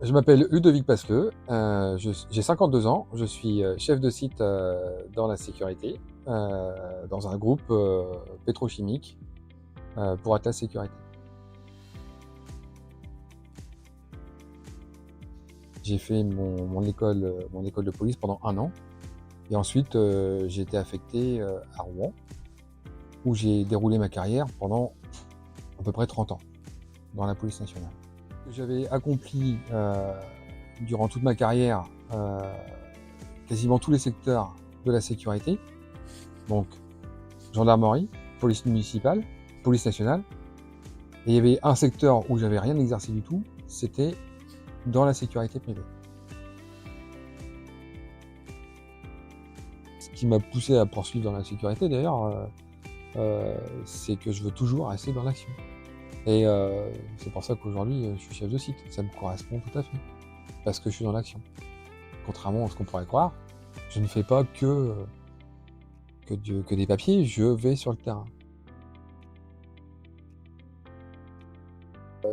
Je m'appelle Ludovic Passeleu, j'ai 52 ans, je suis chef de site dans la sécurité, dans un groupe pétrochimique pour Atlas Sécurité. J'ai fait mon école de police pendant 1 an et ensuite j'ai été affecté à Rouen où j'ai déroulé ma carrière pendant à peu près 30 ans dans la police nationale. J'avais accompli durant toute ma carrière quasiment tous les secteurs de la sécurité, donc gendarmerie, police municipale, police nationale, et il y avait un secteur où j'avais rien exercé du tout, c'était dans la sécurité privée. Ce qui m'a poussé à poursuivre dans la sécurité d'ailleurs, c'est que je veux toujours rester dans l'action. Et c'est pour ça qu'aujourd'hui je suis chef de site, ça me correspond tout à fait, parce que je suis dans l'action. Contrairement à ce qu'on pourrait croire, je ne fais pas que des papiers, je vais sur le terrain.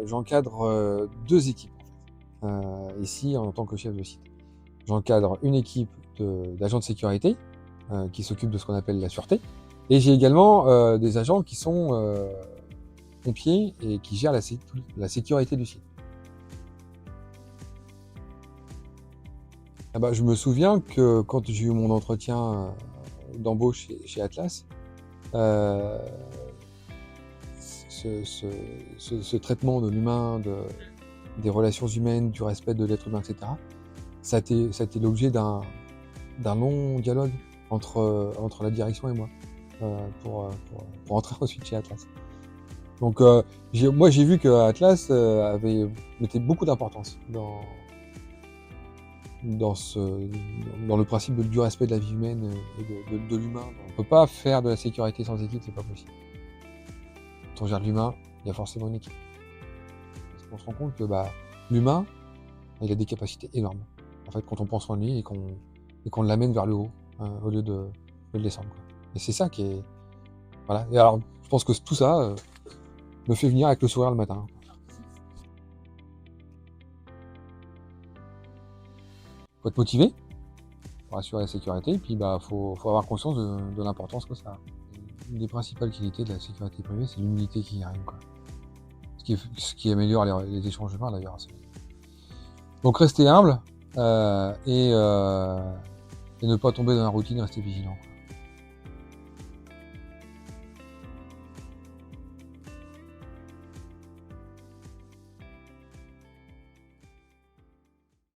J'encadre 2 équipes ici en tant que chef de site. J'encadre une équipe d'agents de sécurité qui s'occupe de ce qu'on appelle la sûreté, et j'ai également des agents qui sont pompiers et qui gèrent la sécurité du site. Ah bah, je me souviens que quand j'ai eu mon entretien d'embauche chez Atlas, ce traitement de l'humain, des relations humaines, du respect de l'être humain, etc., ça a été l'objet d'un long dialogue entre la direction et moi pour entrer ensuite chez Atlas. Donc moi j'ai vu que Atlas mettait beaucoup d'importance dans le principe du respect de la vie humaine et de l'humain. On ne peut pas faire de la sécurité sans équipe, c'est pas possible. Quand on gère l'humain, il y a forcément une équipe. Parce qu'on se rend compte que l'humain, il a des capacités énormes. En fait, quand on prend soin de lui et qu'on l'amène vers le haut, au lieu de le descendre, quoi. Et c'est ça qui est... Voilà. Et alors, je pense que tout ça me fait venir avec le sourire le matin. Faut être motivé pour assurer la sécurité, et puis faut avoir conscience de l'importance que ça a. Une des principales qualités de la sécurité privée, c'est l'humilité qui y règne, quoi. Ce qui améliore les échanges humains d'ailleurs. Donc rester humble et ne pas tomber dans la routine, rester vigilant, quoi.